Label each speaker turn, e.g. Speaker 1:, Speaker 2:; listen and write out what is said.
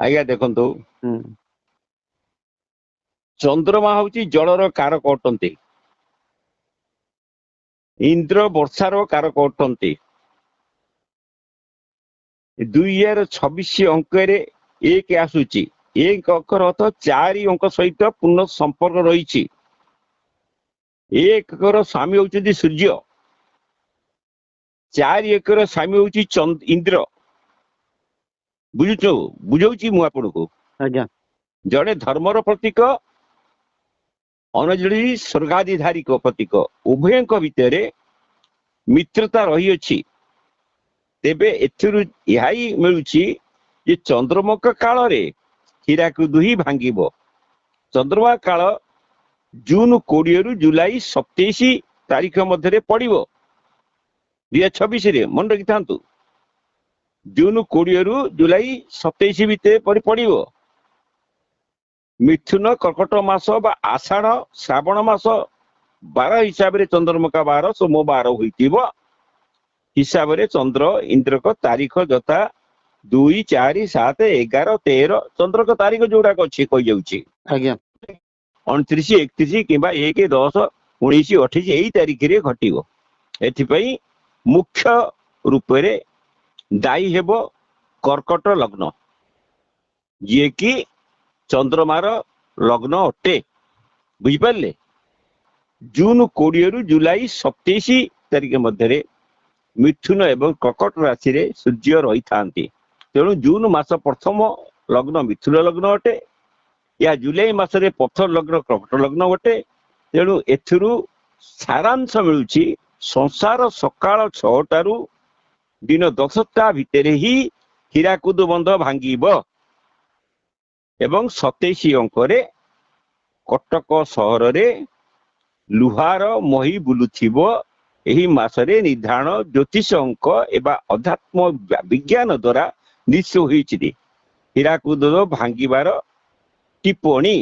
Speaker 1: ଆଜ୍ଞା ଦେଖନ୍ତୁ,
Speaker 2: ହୁଁ
Speaker 1: ଚନ୍ଦ୍ରମା ହଉଛି ଜଳର କାରକ ଅଟନ୍ତି, ଇନ୍ଦ୍ର ବର୍ଷାର କାରକ ଅଟନ୍ତି। 2026 ଅଙ୍କରେ 1 ଆସୁଛି। 1 ଅଙ୍କର ଅର୍ଥ 4 ଅଙ୍କ ସହିତ ପୂର୍ଣ୍ଣ ସମ୍ପର୍କ ରହିଛି। 1 ସ୍ୱାମୀ ହଉଛନ୍ତି ସୂର୍ଯ୍ୟ, 4 ସ୍ୱାମୀ ହଉଛି ଇନ୍ଦ୍ର। ବୁଝଉଛି ମୁଁ ଆପଣଙ୍କୁ।
Speaker 2: ଆଜ୍ଞା
Speaker 1: ଜଣେ ଧର୍ମର ପ୍ରତୀକ, ଅନ୍ୟ ଜଣେ ସ୍ୱର୍ଗାଧିଧାରୀଙ୍କ ପ୍ରତୀକ। ଉଭୟଙ୍କ ଭିତରେ ମିତ୍ରତା ରହିଅଛି। ତେବେ ଏଥିରୁ ଏହା ହିଁ ମିଳୁଛି ଯେ ଚନ୍ଦ୍ରମକ କାଳରେ ହୀରାକୁଦ ହିଁ ଭାଙ୍ଗିବ। ଚନ୍ଦ୍ରମା କାଳ ଜୁନ 20ରୁ ଜୁଲାଇ 27 ତାରିଖ ମଧ୍ୟରେ ପଡିବ 2026ରେ। ମନେ ରଖିଥାନ୍ତୁ, ଜୁନ 20ରୁ ଜୁଲାଇ 27 ଭିତରେ ପଡିବ। ମିଥୁନ କର୍କଟ ମାସ ବା ଆଷାଢ ଶ୍ରାବଣ ମାସ ବାର ହିସାବରେ ଚନ୍ଦ୍ରମକା ବାର ସୋମବାର ହୋଇଥିବ। ହିସାବରେ ଚନ୍ଦ୍ର ଇନ୍ଦ୍ରଙ୍କ ତାରିଖ ଯଥା 2, 4, 7, 11, 13 ଚନ୍ଦ୍ରଙ୍କ ତାରିଖ ଯୋଉଗୁଡାକ ଅଛି କହିଯାଉଛି।
Speaker 2: ଆଜ୍ଞା
Speaker 1: 29, 31 କିମ୍ବା 1, 10, 19, 28 ଏଇ ତାରିଖରେ ଘଟିବ। ଏଥିପାଇଁ ମୁଖ୍ୟ ରୂପରେ ଦାୟୀ ହେବ କର୍କଟ ଲଗ୍ନ, ଯିଏକି ଚନ୍ଦ୍ରମାର ଲଗ୍ନ ଅଟେ। ବୁଝିପାରିଲେ? ଜୁନ 20ରୁ ଜୁଲାଇ 27 ତାରିଖ ମଧ୍ୟରେ ମିଥୁନ ଏବଂ କର୍କଟ ରାଶିରେ ସୂର୍ଯ୍ୟ ରହିଥାନ୍ତି। ତେଣୁ ଜୁନ ମାସ ପ୍ରଥମ ଲଗ୍ନ ମିଥୁନ ଲଗ୍ନ ଅଟେ। ଏହା ଜୁଲାଇ ମାସରେ ପ୍ରଥମ ଲଗ୍ନ କର୍କଟ ଲଗ୍ନ ଅଟେ। ତେଣୁ ଏଥିରୁ ସାରାଂଶ ମିଳୁଛି, ସଂସାର ସକାଳ 6ଟାରୁ ଦିନ 10ଟା ଭିତରେ ହିଁ ହୀରାକୁଦ ବନ୍ଧ ଭାଙ୍ଗିବ। ଏବଂ 27 ଅଙ୍କରେ କଟକ ସହରରେ ଲୁହାର ମହି ବୁଲୁଥିବ। ଏହି ମାସରେ ନିର୍ଦ୍ଧାରଣ ଜ୍ୟୋତିଷ ଅଙ୍କ ଏବଂ ଅଧ୍ୟାତ୍ମ ବିଜ୍ଞାନ ଦ୍ୱାରା ନିଶ୍ଚୟ ହୋଇଛି। ହୀରାକୁଦ ଭାଙ୍ଗିବାର ଟିପ୍ପଣୀ